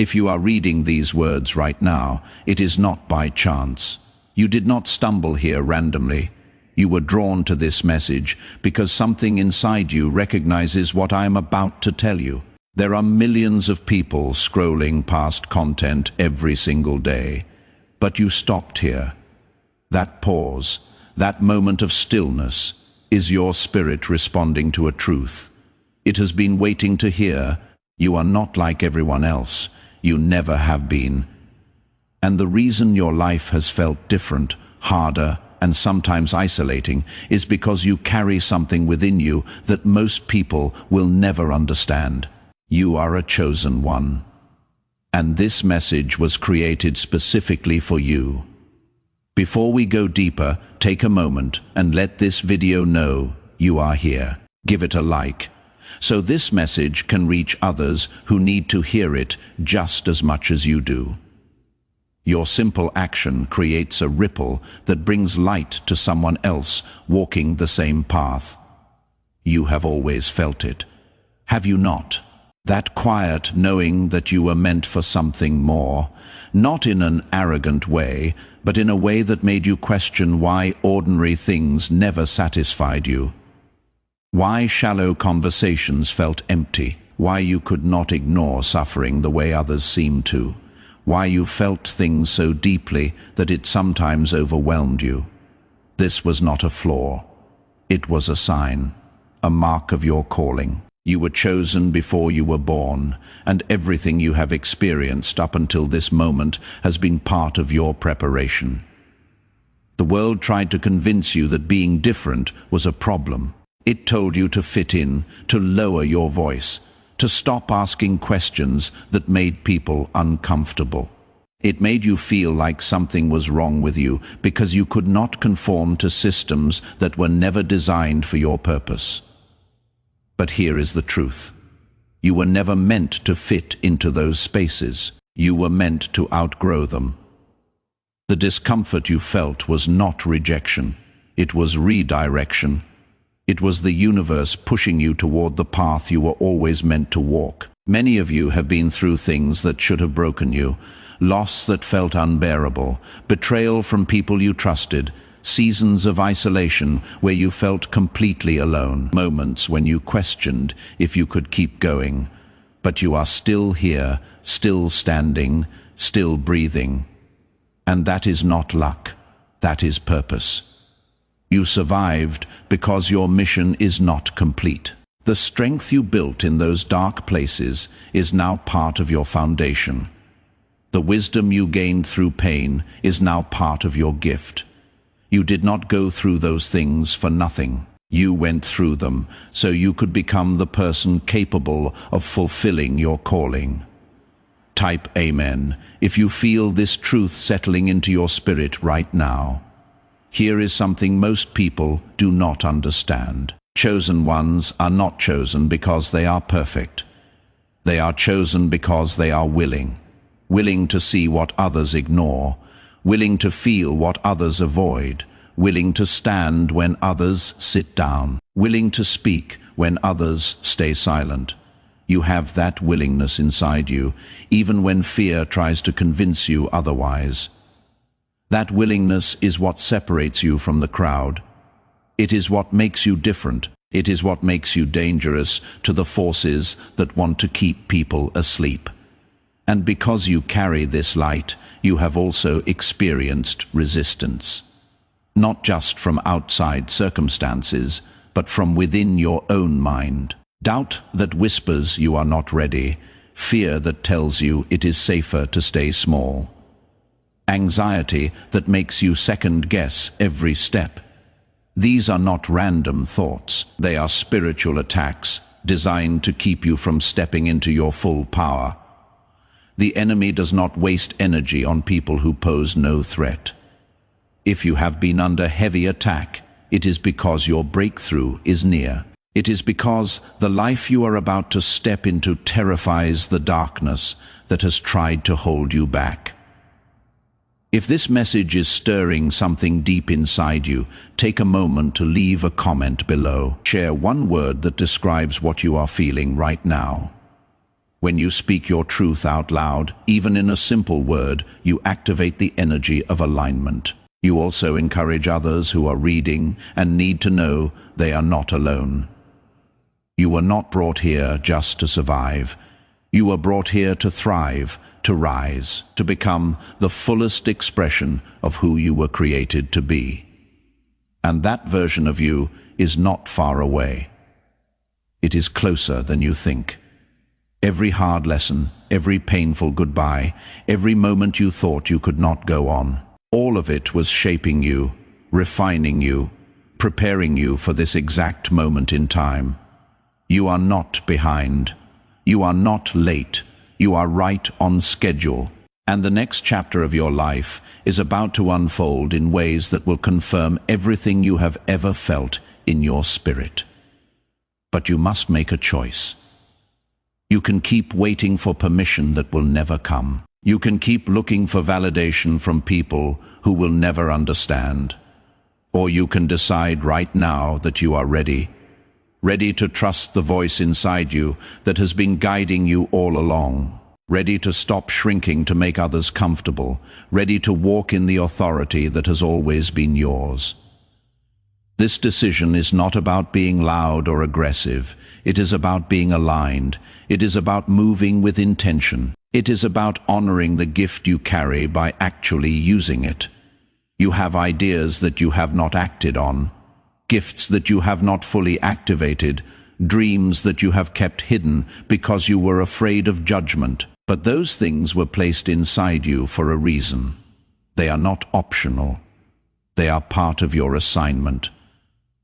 If you are reading these words right now, it is not by chance. You did not stumble here randomly. You were drawn to this message because something inside you recognizes what I am about to tell you. There are millions of people scrolling past content every single day, but you stopped here. That pause, that moment of stillness, is your spirit responding to a truth. It has been waiting to hear, you are not like everyone else. You never have been. And the reason your life has felt different, harder, and sometimes isolating is because you carry something within you that most people will never understand. You are a chosen one. And this message was created specifically for you. Before we go deeper, take a moment and let this video know you are here. Give it a like, so this message can reach others who need to hear it just as much as you do. Your simple action creates a ripple that brings light to someone else walking the same path. You have always felt it, have you not? That quiet knowing that you were meant for something more, not in an arrogant way, but in a way that made you question why ordinary things never satisfied you. Why shallow conversations felt empty, why you could not ignore suffering the way others seemed to, why you felt things so deeply that it sometimes overwhelmed you. This was not a flaw. It was a sign, a mark of your calling. You were chosen before you were born, and everything you have experienced up until this moment has been part of your preparation. The world tried to convince you that being different was a problem. It told you to fit in, to lower your voice, to stop asking questions that made people uncomfortable. It made you feel like something was wrong with you because you could not conform to systems that were never designed for your purpose. But here is the truth. You were never meant to fit into those spaces. You were meant to outgrow them. The discomfort you felt was not rejection. It was redirection. It was the universe pushing you toward the path you were always meant to walk. Many of you have been through things that should have broken you, loss that felt unbearable, betrayal from people you trusted, seasons of isolation where you felt completely alone, moments when you questioned if you could keep going. But you are still here, still standing, still breathing. And that is not luck, that is purpose. You survived because your mission is not complete. The strength you built in those dark places is now part of your foundation. The wisdom you gained through pain is now part of your gift. You did not go through those things for nothing. You went through them so you could become the person capable of fulfilling your calling. Type Amen if you feel this truth settling into your spirit right now. Here is something most people do not understand. Chosen ones are not chosen because they are perfect. They are chosen because they are willing to see what others ignore, willing to feel what others avoid, willing to stand when others sit down, willing to speak when others stay silent. You have that willingness inside you, even when fear tries to convince you otherwise. That willingness is what separates you from the crowd. It is what makes you different. It is what makes you dangerous to the forces that want to keep people asleep. And because you carry this light, you have also experienced resistance. Not just from outside circumstances, but from within your own mind. Doubt that whispers you are not ready, fear that tells you it is safer to stay small. Anxiety that makes you second-guess every step. These are not random thoughts. They are spiritual attacks designed to keep you from stepping into your full power. The enemy does not waste energy on people who pose no threat. If you have been under heavy attack, it is because your breakthrough is near. It is because the life you are about to step into terrifies the darkness that has tried to hold you back. If this message is stirring something deep inside you, take a moment to leave a comment below. Share one word that describes what you are feeling right now. When you speak your truth out loud, even in a simple word, you activate the energy of alignment. You also encourage others who are reading and need to know they are not alone. You were not brought here just to survive. You were brought here to thrive, to rise, to become the fullest expression of who you were created to be. And that version of you is not far away. It is closer than you think. Every hard lesson, every painful goodbye, every moment you thought you could not go on, all of it was shaping you, refining you, preparing you for this exact moment in time. You are not behind. You are not late. You are right on schedule. And the next chapter of your life is about to unfold in ways that will confirm everything you have ever felt in your spirit. But you must make a choice. You can keep waiting for permission that will never come. You can keep looking for validation from people who will never understand. Or you can decide right now that you are ready to trust the voice inside you that has been guiding you all along, ready to stop shrinking to make others comfortable, ready to walk in the authority that has always been yours. This decision is not about being loud or aggressive. It is about being aligned. It is about moving with intention. It is about honoring the gift you carry by actually using it. You have ideas that you have not acted on, gifts that you have not fully activated, dreams that you have kept hidden because you were afraid of judgment. But those things were placed inside you for a reason. They are not optional. They are part of your assignment.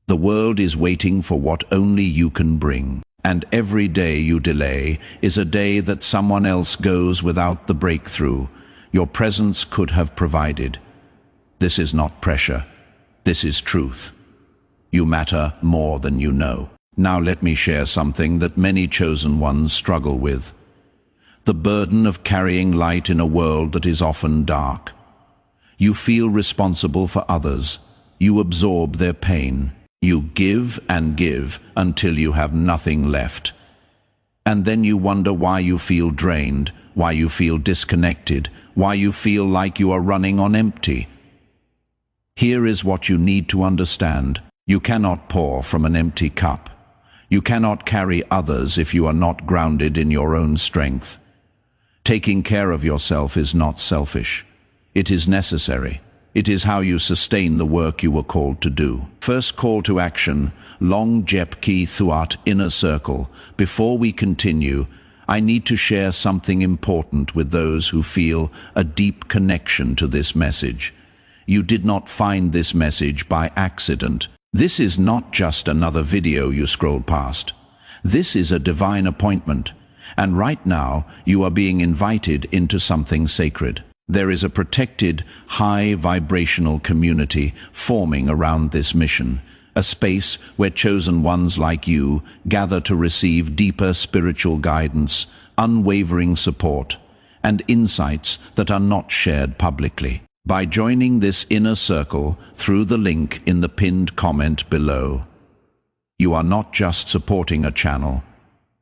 The world is waiting for what only you can bring. And every day you delay is a day that someone else goes without the breakthrough your presence could have provided. This is not pressure. This is truth. You matter more than you know. Now let me share something that many chosen ones struggle with. The burden of carrying light in a world that is often dark. You feel responsible for others. You absorb their pain. You give and give until you have nothing left. And then you wonder why you feel drained, why you feel disconnected, why you feel like you are running on empty. Here is what you need to understand. You cannot pour from an empty cup. You cannot carry others if you are not grounded in your own strength. Taking care of yourself is not selfish. It is necessary. It is how you sustain the work you were called to do. First call to action, long jep ki thuat inner circle. Before we continue, I need to share something important with those who feel a deep connection to this message. You did not find this message by accident. This is not just another video you scrolled past. This is a divine appointment. And right now, you are being invited into something sacred. There is a protected, high vibrational community forming around this mission, a space where chosen ones like you gather to receive deeper spiritual guidance, unwavering support, and insights that are not shared publicly. By joining this inner circle through the link in the pinned comment below, you are not just supporting a channel,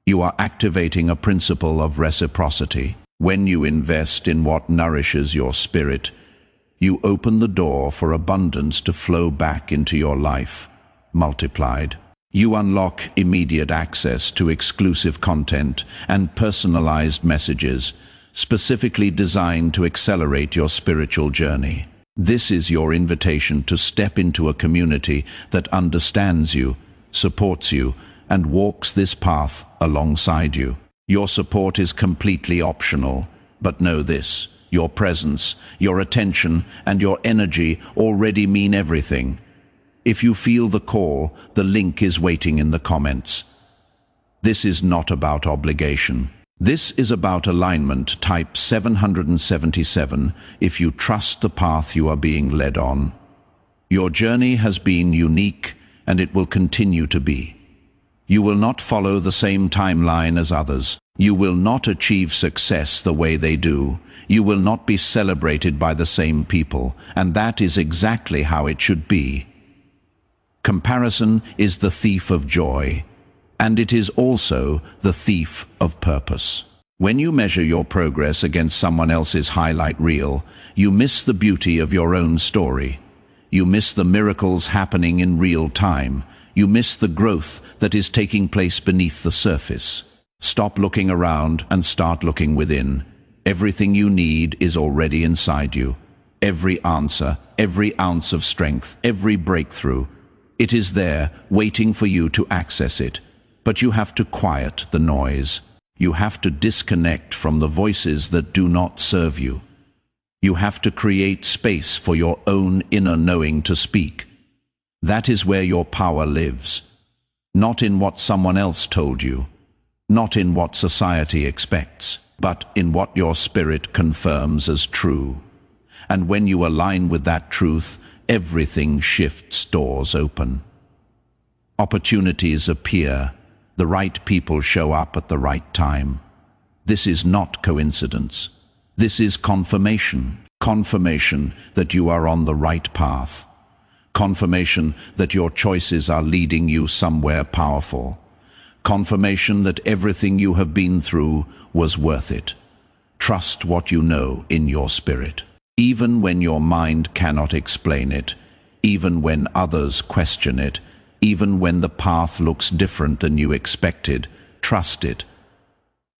you are activating a principle of reciprocity. When you invest in what nourishes your spirit, you open the door for abundance to flow back into your life, multiplied. You unlock immediate access to exclusive content and personalized messages, specifically designed to accelerate your spiritual journey. This is your invitation to step into a community that understands you, supports you, and walks this path alongside you. Your support is completely optional, but know this: your presence, your attention, and your energy already mean everything. If you feel the call, the link is waiting in the comments. This is not about obligation. This is about alignment. Type 777 if you trust the path you are being led on. Your journey has been unique, and it will continue to be. You will not follow the same timeline as others. You will not achieve success the way they do. You will not be celebrated by the same people, and that is exactly how it should be. Comparison is the thief of joy, and it is also the thief of purpose. When you measure your progress against someone else's highlight reel, you miss the beauty of your own story. You miss the miracles happening in real time. You miss the growth that is taking place beneath the surface. Stop looking around and start looking within. Everything you need is already inside you. Every answer, every ounce of strength, every breakthrough. It is there, waiting for you to access it. But you have to quiet the noise. You have to disconnect from the voices that do not serve you. You have to create space for your own inner knowing to speak. That is where your power lives. Not in what someone else told you, not in what society expects, but in what your spirit confirms as true. And when you align with that truth, everything shifts, doors open. Opportunities appear. The right people show up at the right time. This is not coincidence. This is confirmation. Confirmation that you are on the right path. Confirmation that your choices are leading you somewhere powerful. Confirmation that everything you have been through was worth it. Trust what you know in your spirit. Even when your mind cannot explain it, even when others question it, even when the path looks different than you expected, trust it.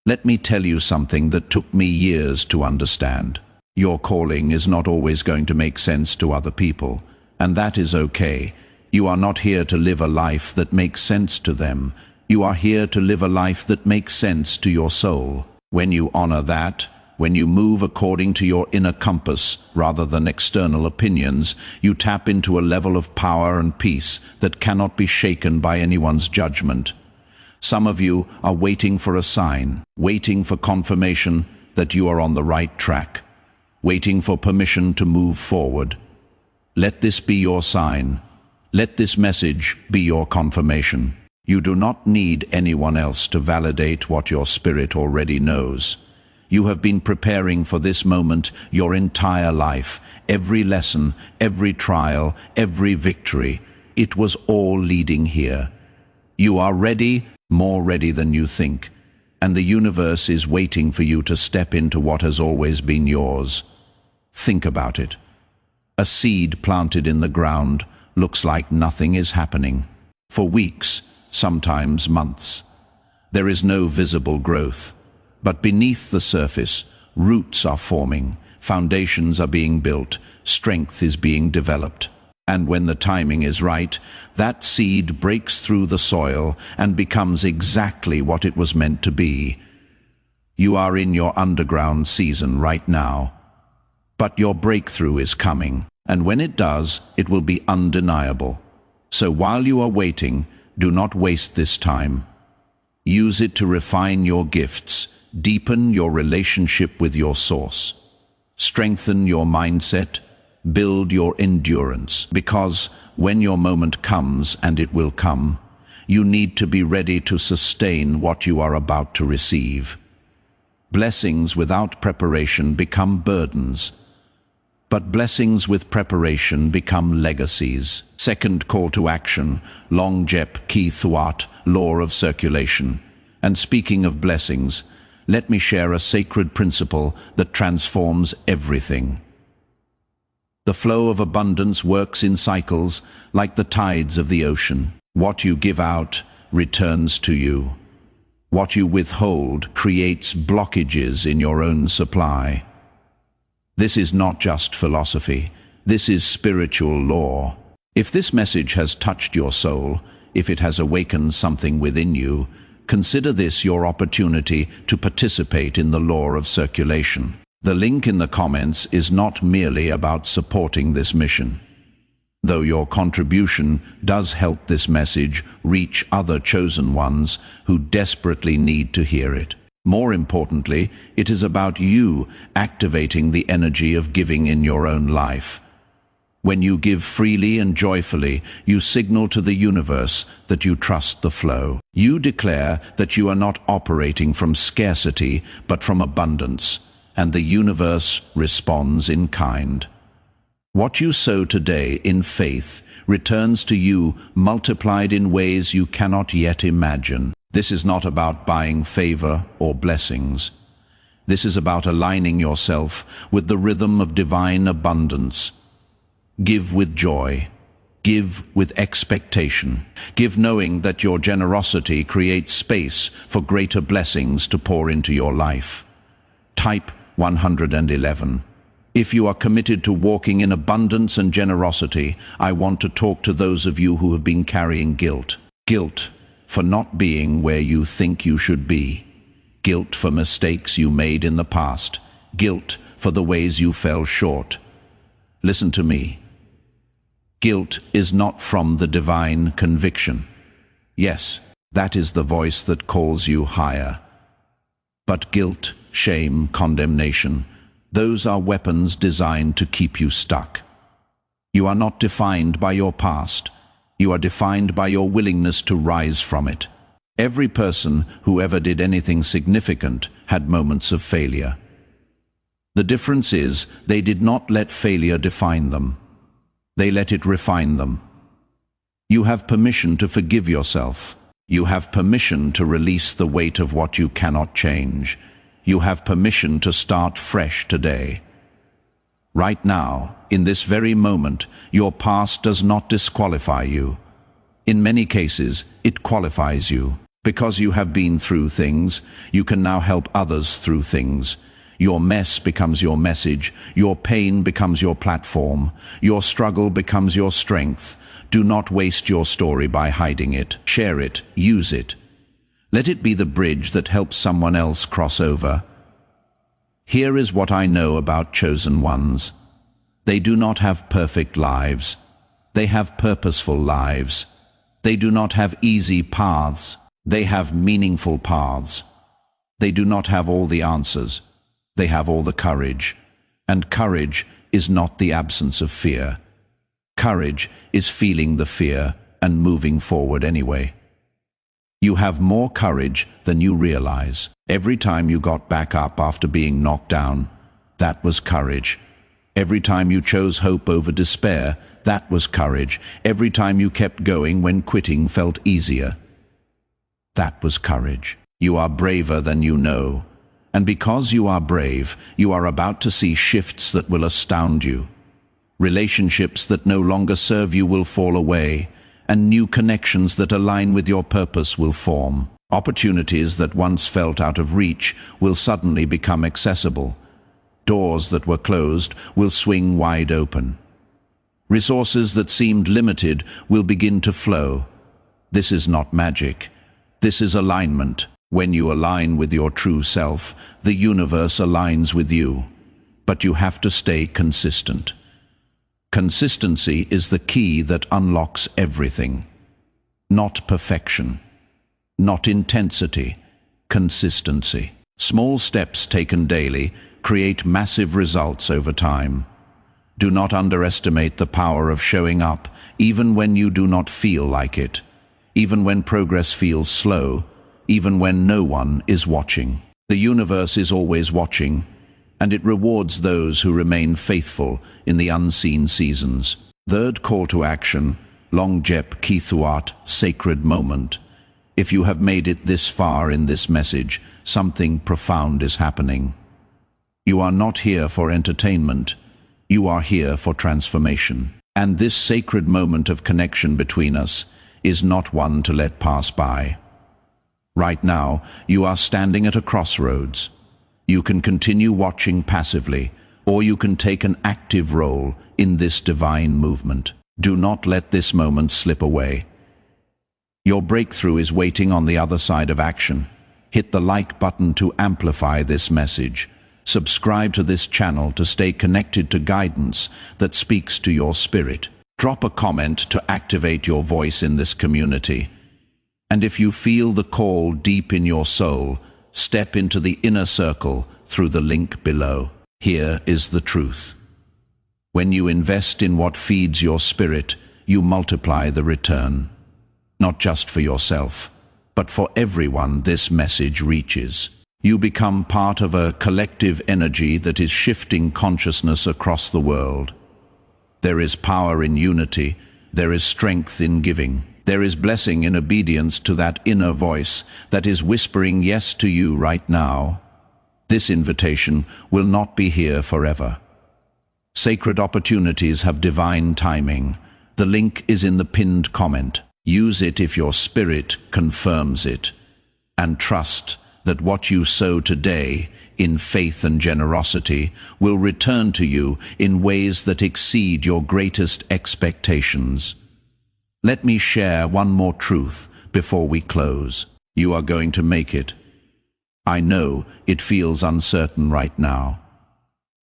Let me tell you something that took me years to understand. Your calling is not always going to make sense to other people, and that is okay. You are not here to live a life that makes sense to them. You are here to live a life that makes sense to your soul. When you honor that, when you move according to your inner compass rather than external opinions, you tap into a level of power and peace that cannot be shaken by anyone's judgment. Some of you are waiting for a sign, waiting for confirmation that you are on the right track, waiting for permission to move forward. Let this be your sign. Let this message be your confirmation. You do not need anyone else to validate what your spirit already knows. You have been preparing for this moment your entire life. Every lesson, every trial, every victory, it was all leading here. You are ready, more ready than you think, and the universe is waiting for you to step into what has always been yours. Think about it. A seed planted in the ground looks like nothing is happening. For weeks, sometimes months. There is no visible growth. But beneath the surface, roots are forming, foundations are being built, strength is being developed. And when the timing is right, that seed breaks through the soil and becomes exactly what it was meant to be. You are in your underground season right now. But your breakthrough is coming, and when it does, it will be undeniable. So while you are waiting, do not waste this time. Use it to refine your gifts, deepen your relationship with your source, strengthen your mindset, build your endurance. Because when your moment comes, and it will come, you need to be ready to sustain what you are about to receive. Blessings without preparation become burdens, but blessings with preparation become legacies. Second call to action, Long Jep Ki Thuat, law of circulation. And speaking of blessings, let me share a sacred principle that transforms everything. The flow of abundance works in cycles like the tides of the ocean. What you give out returns to you. What you withhold creates blockages in your own supply. This is not just philosophy. This is spiritual law. If this message has touched your soul, if it has awakened something within you, consider this your opportunity to participate in the law of circulation. The link in the comments is not merely about supporting this mission. Though your contribution does help this message reach other chosen ones who desperately need to hear it. More importantly, it is about you activating the energy of giving in your own life. When you give freely and joyfully, you signal to the universe that you trust the flow. You declare that you are not operating from scarcity, but from abundance, and the universe responds in kind. What you sow today in faith returns to you multiplied in ways you cannot yet imagine. This is not about buying favor or blessings. This is about aligning yourself with the rhythm of divine abundance. Give with joy. Give with expectation. Give knowing that your generosity creates space for greater blessings to pour into your life. Type 111. If you are committed to walking in abundance and generosity, I want to talk to those of you who have been carrying guilt. Guilt for not being where you think you should be. Guilt for mistakes you made in the past. Guilt for the ways you fell short. Listen to me. Guilt is not from the divine conviction. Yes, that is the voice that calls you higher. But guilt, shame, condemnation, those are weapons designed to keep you stuck. You are not defined by your past. You are defined by your willingness to rise from it. Every person who ever did anything significant had moments of failure. The difference is they did not let failure define them. They let it refine them. You have permission to forgive yourself. You have permission to release the weight of what you cannot change. You have permission to start fresh today. Right now, in this very moment, your past does not disqualify you. In many cases, it qualifies you. Because you have been through things, you can now help others through things. Your mess becomes your message. Your pain becomes your platform. Your struggle becomes your strength. Do not waste your story by hiding it. Share it. Use it. Let it be the bridge that helps someone else cross over. Here is what I know about chosen ones. They do not have perfect lives. They have purposeful lives. They do not have easy paths. They have meaningful paths. They do not have all the answers. They have all the courage. And courage is not the absence of fear. Courage is feeling the fear and moving forward anyway. You have more courage than you realize. Every time you got back up after being knocked down, that was courage. Every time you chose hope over despair, that was courage. Every time you kept going when quitting felt easier, that was courage. You are braver than you know. And because you are brave, you are about to see shifts that will astound you. Relationships that no longer serve you will fall away, and new connections that align with your purpose will form. Opportunities that once felt out of reach will suddenly become accessible. Doors that were closed will swing wide open. Resources that seemed limited will begin to flow. This is not magic. This is alignment. When you align with your true self, the universe aligns with you. But you have to stay consistent. Consistency is the key that unlocks everything. Not perfection. Not intensity. Consistency. Small steps taken daily create massive results over time. Do not underestimate the power of showing up, even when you do not feel like it. Even when progress feels slow, even when no one is watching. The universe is always watching, and it rewards those who remain faithful in the unseen seasons. Third call to action, Longjep Kithuat, sacred moment. If you have made it this far in this message, something profound is happening. You are not here for entertainment. You are here for transformation. And this sacred moment of connection between us is not one to let pass by. Right now, you are standing at a crossroads. You can continue watching passively, or you can take an active role in this divine movement. Do not let this moment slip away. Your breakthrough is waiting on the other side of action. Hit the like button to amplify this message. Subscribe to this channel to stay connected to guidance that speaks to your spirit. Drop a comment to activate your voice in this community. And if you feel the call deep in your soul, step into the inner circle through the link below. Here is the truth. When you invest in what feeds your spirit, you multiply the return. Not just for yourself, but for everyone this message reaches. You become part of a collective energy that is shifting consciousness across the world. There is power in unity. There is strength in giving. There is blessing in obedience to that inner voice that is whispering yes to you right now. This invitation will not be here forever. Sacred opportunities have divine timing. The link is in the pinned comment. Use it if your spirit confirms it. And trust that what you sow today, in faith and generosity, will return to you in ways that exceed your greatest expectations. Let me share one more truth before we close. You are going to make it. I know it feels uncertain right now.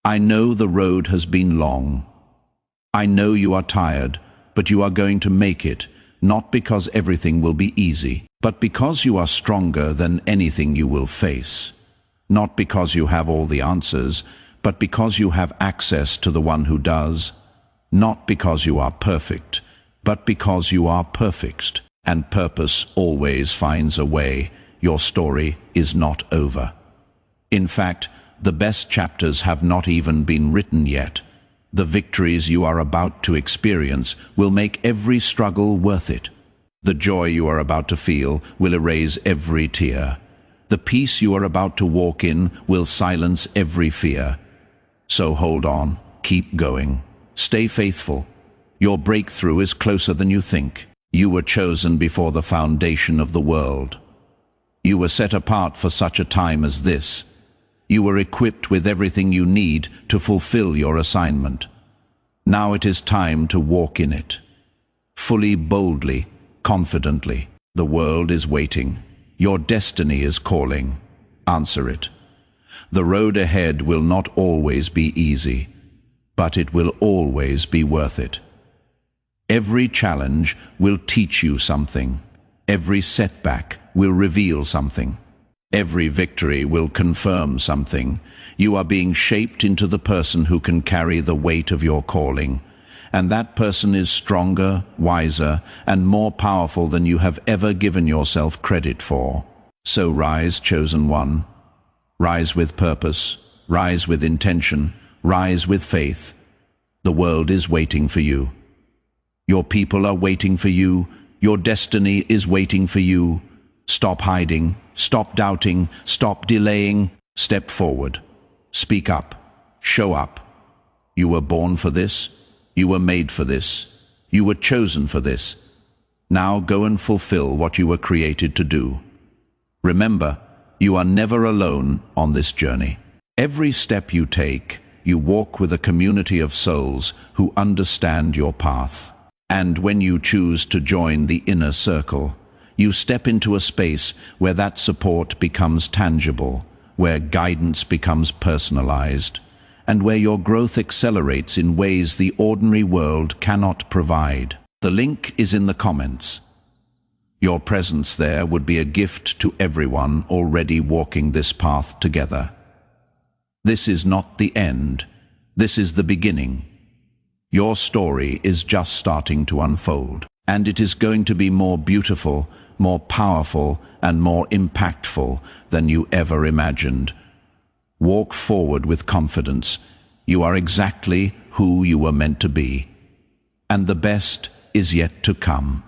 I know the road has been long. I know you are tired, but you are going to make it, not because everything will be easy, but because you are stronger than anything you will face. Not because you have all the answers, but because you have access to the one who does. Not because you are perfect, but because you are perfect, and purpose always finds a way. Your story is not over. In fact, the best chapters have not even been written yet. The victories you are about to experience will make every struggle worth it. The joy you are about to feel will erase every tear. The peace you are about to walk in will silence every fear. So hold on, keep going, stay faithful. Your breakthrough is closer than you think. You were chosen before the foundation of the world. You were set apart for such a time as this. You were equipped with everything you need to fulfill your assignment. Now it is time to walk in it. Fully, boldly, confidently. The world is waiting. Your destiny is calling. Answer it. The road ahead will not always be easy, but it will always be worth it. Every challenge will teach you something. Every setback will reveal something. Every victory will confirm something. You are being shaped into the person who can carry the weight of your calling. And that person is stronger, wiser, and more powerful than you have ever given yourself credit for. So rise, chosen one. Rise with purpose. Rise with intention. Rise with faith. The world is waiting for you. Your people are waiting for you. Your destiny is waiting for you. Stop hiding. Stop doubting. Stop delaying. Step forward. Speak up. Show up. You were born for this. You were made for this. You were chosen for this. Now go and fulfill what you were created to do. Remember, you are never alone on this journey. Every step you take, you walk with a community of souls who understand your path. And when you choose to join the inner circle, you step into a space where that support becomes tangible, where guidance becomes personalized, and where your growth accelerates in ways the ordinary world cannot provide. The link is in the comments. Your presence there would be a gift to everyone already walking this path together. This is not the end. This is the beginning. Your story is just starting to unfold, and it is going to be more beautiful, more powerful, and more impactful than you ever imagined. Walk forward with confidence. You are exactly who you were meant to be, and the best is yet to come.